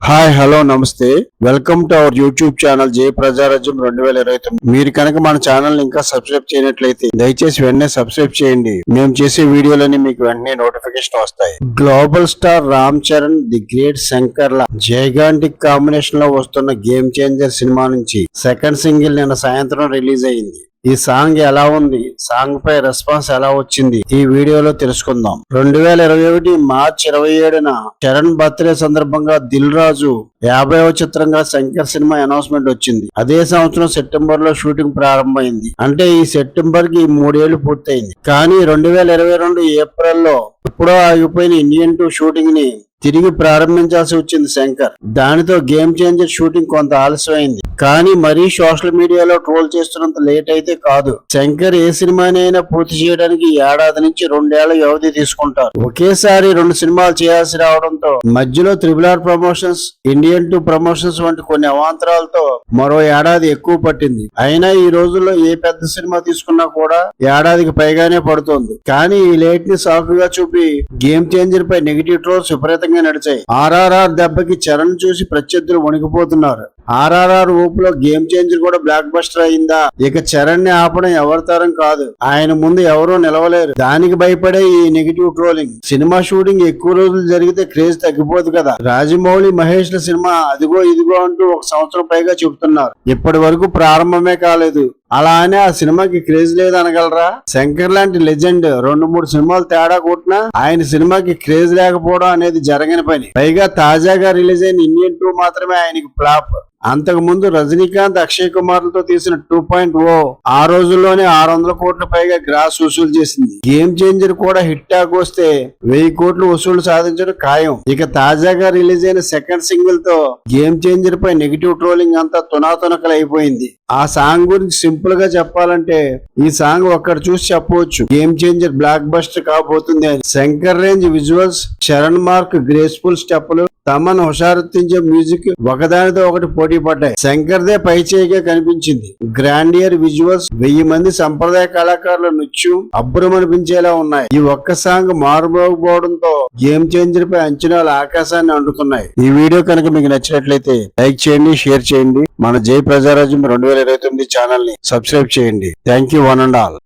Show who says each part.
Speaker 1: Hi hello నమస్తే welcome to our YouTube channel జై ప్రజారాజ్యం 2029. మీరు కనుక మన ఛానల్ ఇంకా సబ్స్క్రైబ్ చేయనట్లయితే దయచేసి వెంటనే సబ్స్క్రైబ్ చేయండి. మేము చేసే వీడియోలని మీకు వెంటనే నోటిఫికేషన్ వస్తాయి. Global star Ram Charan, the great శంకర్ల జైగాంటిక్ కాంబినేషన్ లో వస్తున్న గేమ్ చేంజర్ సినిమా నుంచి సెకండ్ సింగిల్ నిన్న సాయంత్రం రిలీజ్ అయింది. ఈ సాంగ్ ఎలా ఉంది, సాంగ్ పై రెస్పాన్స్ ఎలా వచ్చింది, ఈ వీడియోలో తెలుసుకుందాం. 2021 మార్చి 27న చరణ్ బర్త్డే సందర్భంగా దిల్ రాజు 50వ చిత్రంగా శంకర్ సినిమా అనౌన్స్మెంట్ వచ్చింది. అదే సంవత్సరం సెప్టెంబర్ లో షూటింగ్ ప్రారంభమైంది. అంటే ఈ సెప్టెంబర్ కి 3 ఏళ్లు పూర్తయింది. కానీ 2022 ఏప్రిల్ లో ఎప్పుడో ఆగిపోయిన ఇండియన్ 2 షూటింగ్ ని తిరిగి ప్రారంభించాల్సి వచ్చింది శంకర్. దానితో గేమ్ చేంజర్ షూటింగ్ కొంత ఆలస్యమైంది. కానీ మరీ సోషల్ మీడియాలో ట్రోల్ చేస్తున్నంత లేట్ అయితే కాదు. శంకర్ ఏ సినిమానైనా పూర్తి చేయడానికి ఏడాది నుంచి 2 ఏళ్ల వ్యవధి తీసుకుంటారు. ఒకేసారి 2 సినిమాలు చేయాల్సి రావడంతో మధ్యలో RRR ప్రమోషన్స్, ఇండియన్ 2 ప్రమోషన్స్ వంటి కొన్ని అవాంతరాలతో మరో ఏడాది ఎక్కువ పట్టింది. అయినా ఈ రోజుల్లో ఏ పెద్ద సినిమా తీసుకున్నా కూడా ఏడాదికి పైగానే పడుతోంది. కానీ ఈ లేట్ ని సాకుగా చూపి గేమ్ చేంజర్ పై నెగిటివ్ ట్రోల్స్ విపరీతంగా నడిచాయి. RRR దెబ్బకి చరణ్ చూసి ప్రత్యర్థులు వణికిపోతున్నారు. RRR ఊపులో గేమ్ చేంజర్ కూడా బ్లాక్ బస్టర్ అయిందా? ఇక చరణ్ ని ఆపడం ఎవరి తరం కాదు. ఆయన ముందు ఎవరూ నిలవలేరు. దానికి భయపడే ఈ నెగిటివ్ ట్రోలింగ్. సినిమా షూటింగ్ ఎక్కువ రోజులు జరిగితే క్రేజ్ తగ్గిపోదు కదా. రాజమౌళి, మహేష్ ల సినిమా అదిగో ఇదిగో అంటూ 1 సంవత్సరం పైగా చెబుతున్నారు. ఇప్పటి వరకు ప్రారంభమే కాలేదు. అలా అని ఆ సినిమాకి క్రేజ్ లేదు అనగలరా? శంకర్ లాంటి లెజెండ్ 2-3 సినిమాలు తేడా కొట్టినా ఆయన సినిమాకి క్రేజ్ లేకపోవడం అనేది జరగని పని. పైగా తాజాగా రిలీజ్ అయిన ఇండియన్ 2 మాత్రమే ఆయనకి ఫ్లాప్. అంతకు ముందు రజనీకాంత్, అక్షయ్ కుమార్ లతో తీసిన 2.0 ఆ రోజుల్లోనే 600 కోట్ల పైగా గ్రాస్ వసూలు చేసింది. గేమ్ చేంజర్ కూడా హిట్ టాక్ వస్తే 1000 కోట్లు వసూలు సాధించడం ఖాయం. ఇక తాజాగా రిలీజ్ అయిన సెకండ్ సింగిల్ తో గేమ్ చేంజర్ పై నెగిటివ్ ట్రోలింగ్ అంతా తునాతునకలు అయిపోయింది. ఆ సాంగ్ గురించి సింపుల్ గా చెప్పాలంటే ఈ సాంగ్ ఒక్కడ చూసి చెప్పవచ్చు గేమ్ చేంజర్ బ్లాక్ బస్టర్ కాబోతుంది అని. Shankar range visuals, Charan mark graceful స్టెప్పులు, తమన్ హుషారెత్తించే మ్యూజిక్ ఒకదానితో ఒకటి పోటీ పడ్డాయి. శంకర్ దే పై చేయిగా కనిపించింది. గ్రాండియర్ విజువల్స్, 1000 మంది సంప్రదాయ కళాకారుల నృత్యం అబ్బురమనిపించేలా ఉన్నాయి. ఈ ఒక్క సాంగ్ మారుమోగపోవడంతో గేమ్ చేంజర్ పై అంచనాలు ఆకాశాన్ని అందుతున్నాయి. ఈ వీడియో కనుక మీకు నచ్చినట్లయితే లైక్ చేయండి, షేర్ చేయండి. మన జై ప్రజారాజ్యం 2029 ఛానల్ ని సబ్స్క్రైబ్ చేయండి. Thank you one and all.